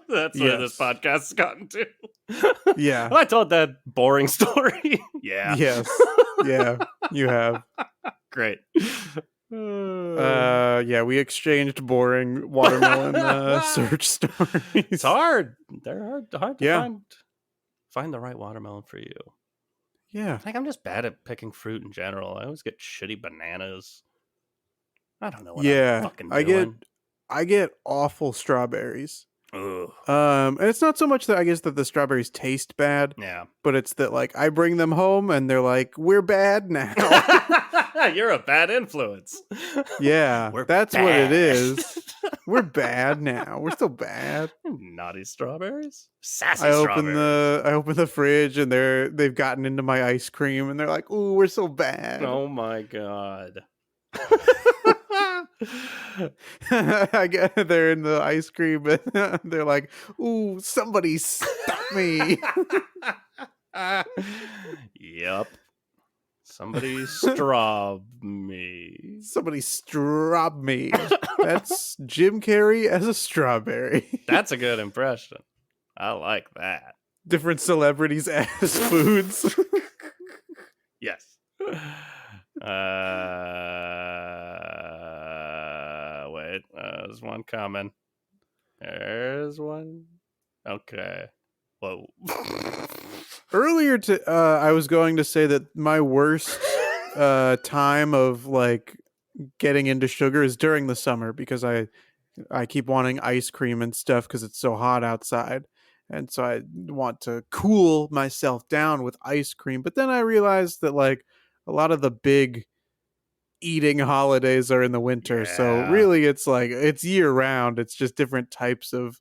That's where this podcast's gotten to. Yeah. I told that boring story. Yeah. Yes. Yeah, you have. Great. We exchanged boring watermelon search stories. It's hard. They're hard to find the right watermelon for you. Yeah. I think I'm just bad at picking fruit in general. I always get shitty bananas. I don't know what I'm fucking doing. I get awful strawberries. Ugh. And it's not so much that I guess that the strawberries taste bad. Yeah. But it's that like I bring them home and they're like, we're bad now. You're a bad influence. Yeah. That's bad. what it is. We're bad now. We're still bad. Naughty strawberries. Sassy I strawberries. open the fridge and they've gotten into my ice cream and they're like, ooh, we're so bad. Oh my God. I get they're in the ice cream and they're like, ooh, somebody stop me. Yep. Somebody straw me. Somebody straw me. That's Jim Carrey as a strawberry. That's a good impression. I like that. Different celebrities as foods. Yes. Wait. There's one coming. There's one. Okay. Whoa. Earlier, I was going to say that my worst time of like getting into sugar is during the summer because I keep wanting ice cream and stuff because it's so hot outside, and so I want to cool myself down with ice cream. But then I realized that like a lot of the big eating holidays are in the winter, so really it's like it's year round. It's just different types of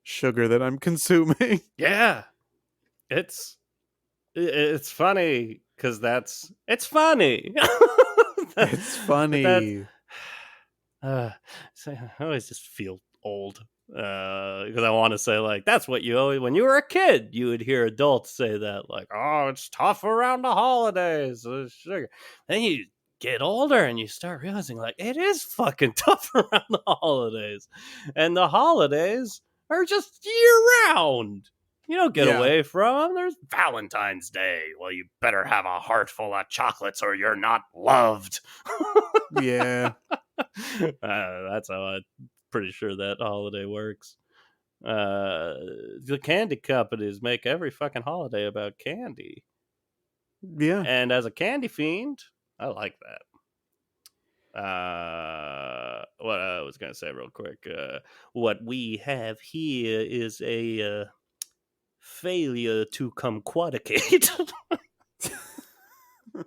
sugar that I'm consuming. Yeah. It's funny because it's funny. It's funny. So I always just feel old because I want to say like that's what you always when you were a kid you would hear adults say that like oh it's tough around the holidays sugar. Then you get older and you start realizing like it is fucking tough around the holidays, and the holidays are just year round. You don't get away from them. There's Valentine's Day. Well, you better have a heart full of chocolates or you're not loved. Yeah. That's how I'm pretty sure that holiday works. The candy companies make every fucking holiday about candy. Yeah. And as a candy fiend, I like that. What I was going to say real quick. What we have here is a... failure to kumquaticate. And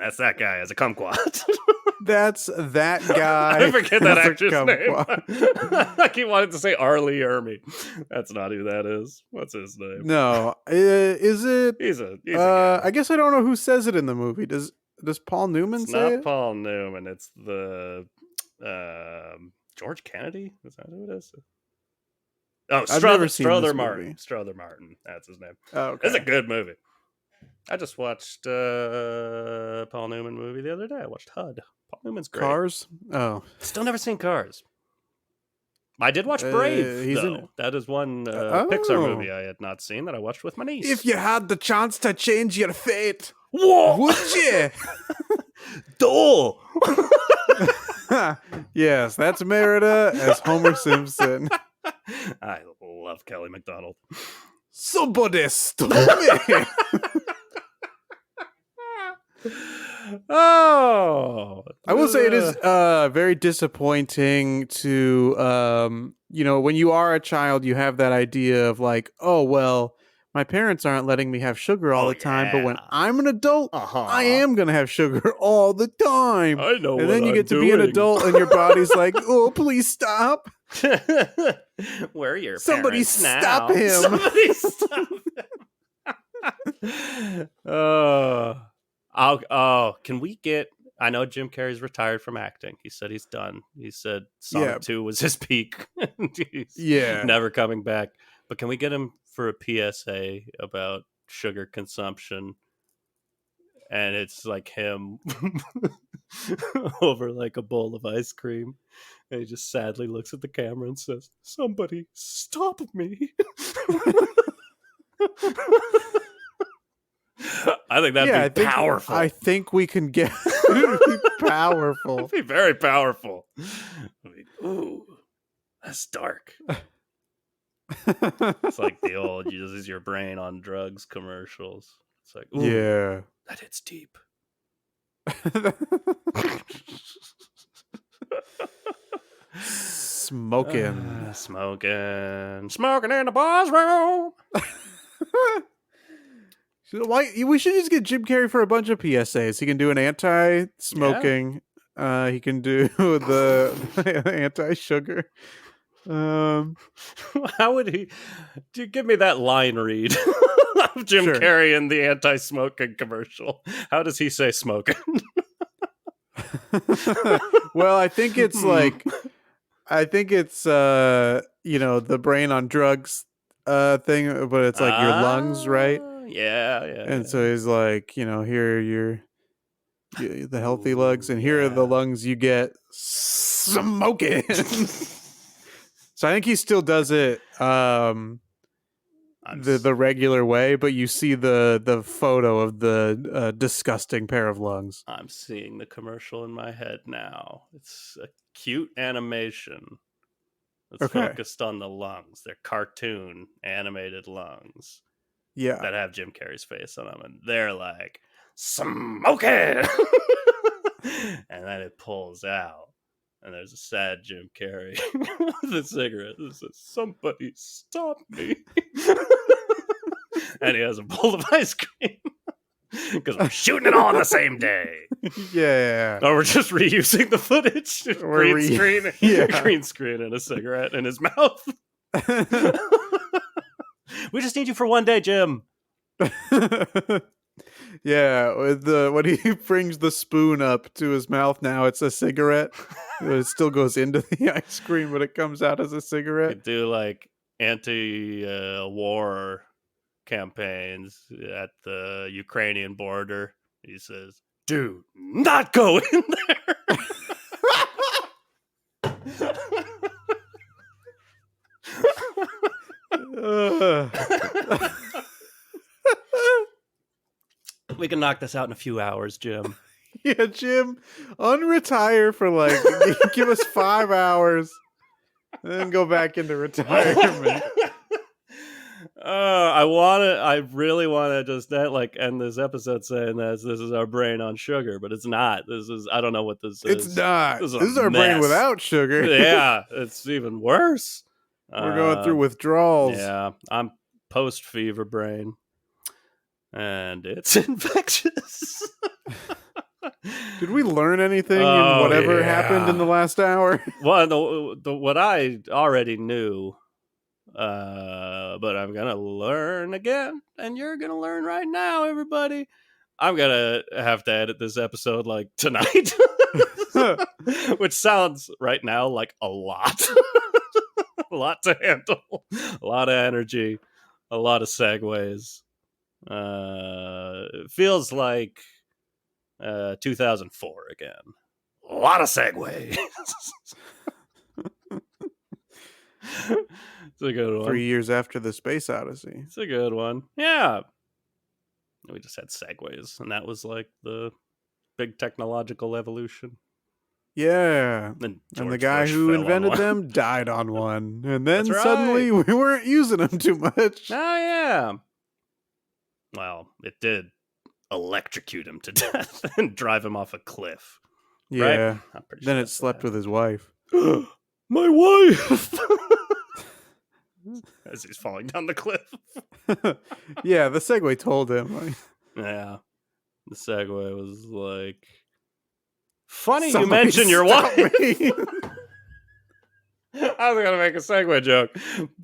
that's that guy as a kumquat. That's that guy. I forget that actor's name. I keep wanting to say Arlie Ermy. That's not who that is. What's his name? No, is it? He's a guy. I guess I don't know who says it in the movie. Does Paul Newman say it? It's not Paul Newman. It's the George Kennedy. Is that who it is? Oh, Strother Martin. Strother Martin. That's his name. Oh, okay. It's a good movie. I just watched Paul Newman movie the other day. I watched HUD. Paul Newman's great. Cars? Oh. Still never seen Cars. I did watch Brave, though. That is one Pixar movie I had not seen that I watched with my niece. If you had the chance to change your fate, what would you? Duh! Yes, that's Merida as Homer Simpson. I love Kelly MacDonald. Somebody stole me! Oh, I will say it is very disappointing to when you are a child, you have that idea of like, oh well, my parents aren't letting me have sugar all the time, but when I'm an adult, I am gonna have sugar all the time. I know. And then you get to be an adult, and your body's like, oh, please stop. Where are your Somebody parents stop now? him. Somebody stop him. Can we get? I know Jim Carrey's retired from acting. He said he's done. He said Sonic 2 was his peak. He's never coming back. But can we get him for a PSA about sugar consumption? And it's like him over like a bowl of ice cream. And he just sadly looks at the camera and says, "Somebody stop me." I think that'd be powerful. I think we can get powerful. It'd be very powerful. Ooh, that's dark. It's like the old "uses your brain on drugs" commercials. It's like, ooh, yeah, that hits deep. Smoking in the boss room. Why we should just get Jim Carrey for a bunch of PSAs. He can do an anti-smoking. Yeah. He can do the anti-sugar. How would he? Give me that line read of Jim Carrey in the anti-smoking commercial. How does he say smoking? Well, I think it's the brain on drugs thing, but it's like your lungs, right? Yeah. And so he's like, here are the healthy lungs, and here are the lungs you get smoking. So I think he still does it the regular way, but you see the photo of the disgusting pair of lungs. I'm seeing the commercial in my head now. It's a cute animation that's focused on the lungs. They're cartoon animated lungs. Yeah. That have Jim Carrey's face on them, and they're like, smoking! And then it pulls out, and there's a sad Jim Carrey with a cigarette that says, "Somebody stop me." And he has a bowl of ice cream. Because we're shooting it all on the same day. Yeah. Or we're just reusing the footage. Green screen and a cigarette in his mouth. We just need you for one day, Jim. Yeah, when he brings the spoon up to his mouth, now it's a cigarette. It still goes into the ice cream, but it comes out as a cigarette. You do like anti-war campaigns at the Ukrainian border. He says, "Do not go in there." We can knock this out in a few hours, Jim. Yeah, Jim, unretire for give us 5 hours, and then go back into retirement. I really want to just end this episode saying that this is our brain on sugar, but it's not. I don't know what this is. It's not. This is our brain without sugar. Yeah, it's even worse. We're going through withdrawals. Yeah, I'm post-fever brain. And it's infectious. Did we learn anything in whatever happened in the last hour? Well, what I already knew, but I'm gonna learn again, and you're gonna learn right now, everybody. I'm gonna have to edit this episode like tonight, which sounds right now like a lot. A lot to handle, a lot of energy, a lot of segues. It feels like 2004 again. A lot of segues. It's a good one. 3 years after the Space Odyssey. It's a good one. Yeah. We just had segues, and that was like the big technological evolution. Yeah. And the guy who invented them died on one. And then suddenly we weren't using them too much. Oh, yeah. Well, it did electrocute him to death and drive him off a cliff. Yeah. Right? Then it slept with his wife. My wife! As he's falling down the cliff. Yeah, the segue told him. Yeah. The segue was like... Funny you mention your wife. I was going to make a segue joke.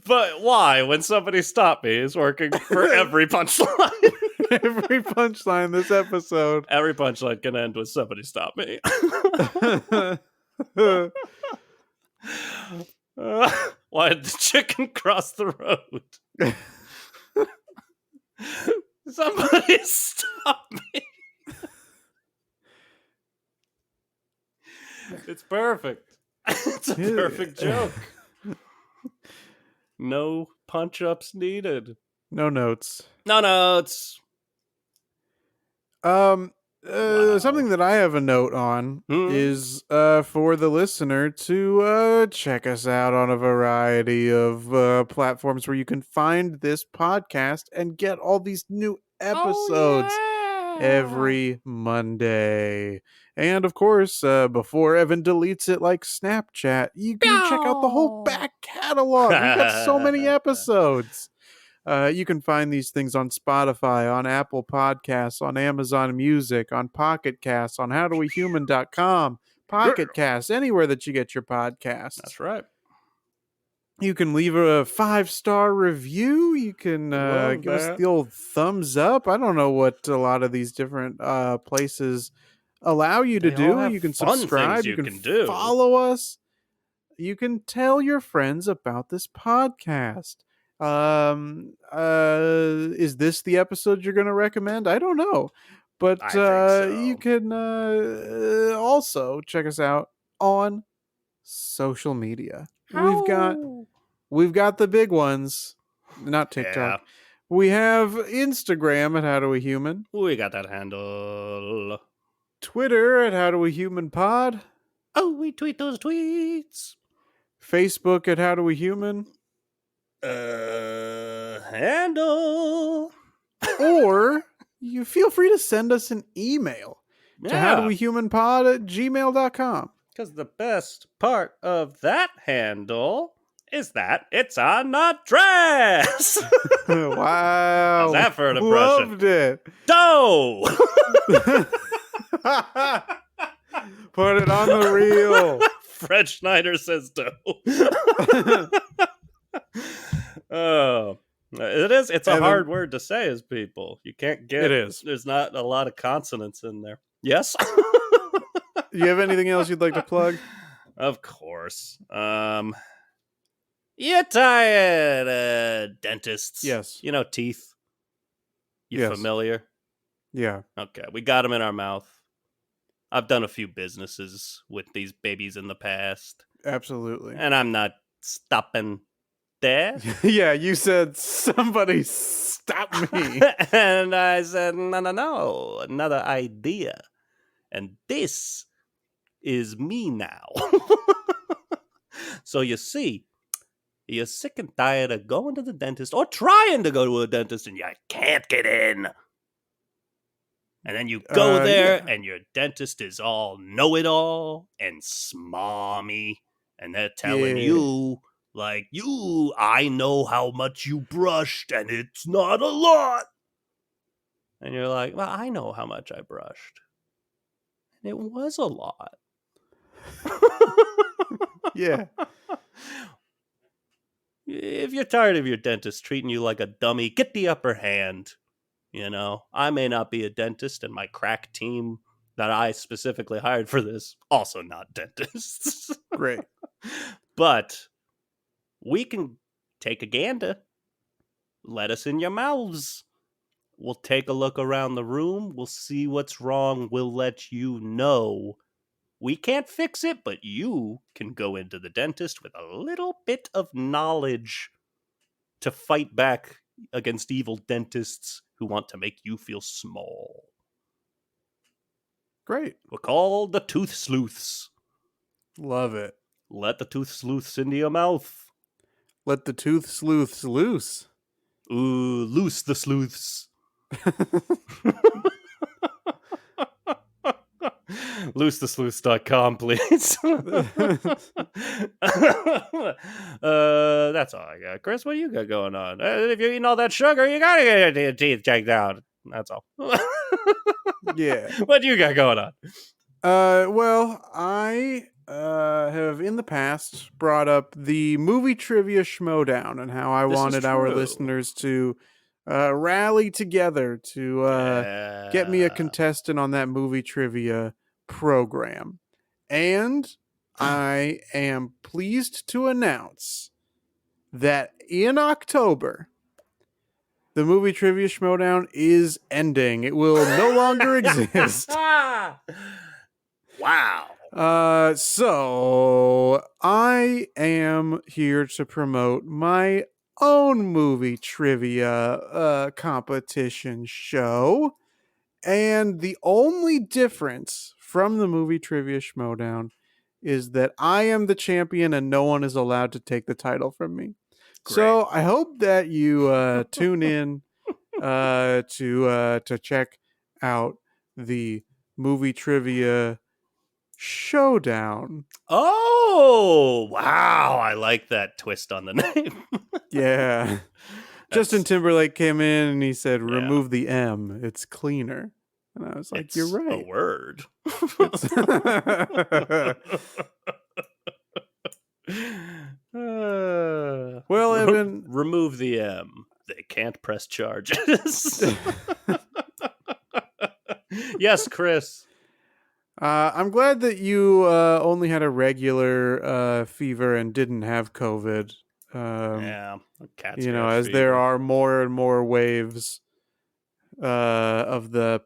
But why, when somebody stopped me, is working for every punchline. Every punchline this episode. Every punchline can end with somebody stop me. Why did the chicken cross the road? Somebody stop me. It's perfect. It's a perfect joke. No punch-ups needed. No notes. No notes. Something that I have a note on is for the listener to check us out on a variety of platforms where you can find this podcast and get all these new episodes every Monday. And of course, before Evan deletes it like Snapchat, you can check out the whole back catalog. We've got so many episodes. You can find these things on Spotify, on Apple Podcasts, on Amazon Music, on Pocket Casts, on howdowehuman.com, Pocket Casts, anywhere that you get your podcasts. That's right. You can leave a 5-star review. You can give us the old thumbs up. I don't know what a lot of these different places allow you to do. You can subscribe. You can follow us. You can tell your friends about this podcast. Is this the episode you're going to recommend? I don't know. But you can also check us out on social media. We've got the big ones, not TikTok. Yeah. We have Instagram at How Do We Human. We got that handle. Twitter at How Do We Human Pod. Oh, we tweet those tweets. Facebook at How Do We Human. Handle. Or you feel free to send us an email to howdowehumanpod@gmail.com. Because the best part of that handle is that it's on a dress. Wow. How's that for an impression? Loved it. Dough. Put it on the reel. Fred Schneider says dough. Oh, it is. It's a hard word to say as people. You can't get it. Is. There's not a lot of consonants in there. Yes. You have anything else you'd like to plug? Of course. You tired dentists? Yes. You know teeth? You familiar? Yeah. Okay, we got them in our mouth. I've done a few businesses with these babies in the past. Absolutely. And I'm not stopping there. Yeah, you said, somebody stop me. And I said, no, another idea. And this is me now. So you see, you're sick and tired of going to the dentist or trying to go to a dentist and you can't get in. And then you go there and your dentist is all know-it-all and smarmy. And they're telling you, like, I know how much you brushed and it's not a lot. And you're like, well, I know how much I brushed. And it was a lot. Yeah. If you're tired of your dentist treating you like a dummy, get the upper hand. You know, I may not be a dentist, and my crack team that I specifically hired for this, also not dentists. Great. But we can take a gander. Let us in your mouths. We'll take a look around the room. We'll see what's wrong. We'll let you know. We can't fix it, but you can go into the dentist with a little bit of knowledge to fight back against evil dentists who want to make you feel small. Great. We're called the Tooth Sleuths. Love it. Let the Tooth Sleuths into your mouth. Let the tooth sleuths loose. Ooh, loose the sleuths. LooseTheSleuths.com, please. That's all I got. Chris, what do you got going on? If you're eating all that sugar, you gotta get your teeth checked out. That's all. Yeah. What do you got going on? Well, I have in the past brought up the movie trivia schmodown and how I wanted our listeners to rally together to get me a contestant on that movie trivia program. And I am pleased to announce that in October, the movie trivia schmodown is ending. It will no longer exist. Wow. So I am here to promote my own movie trivia competition show. And the only difference from the movie trivia schmodown is that I am the champion and no one is allowed to take the title from me. Great. So I hope that you tune in to check out the movie trivia showdown. Oh, wow. I like that twist on the name. Yeah. Justin Timberlake came in and he said, remove the M. It's cleaner. And I was like, you're right. A word. Well, Evan. Remove the M. They can't press charges. Yes, Chris. I'm glad that you only had a regular fever and didn't have COVID. Yeah, cat's as fever. there are more and more waves of the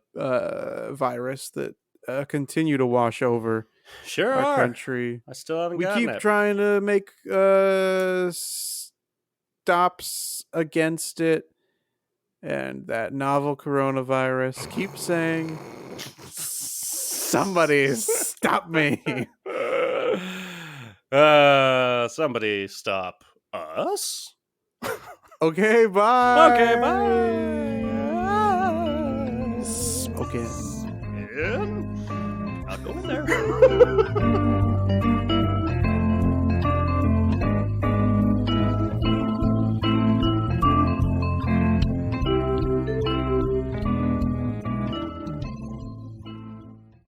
virus that continue to wash over our country. I still haven't gotten it. We keep trying to make stops against it, and that novel coronavirus keeps saying, somebody stop me. Somebody stop us. Okay, bye. Okay, bye. Smoking. I'll go in there.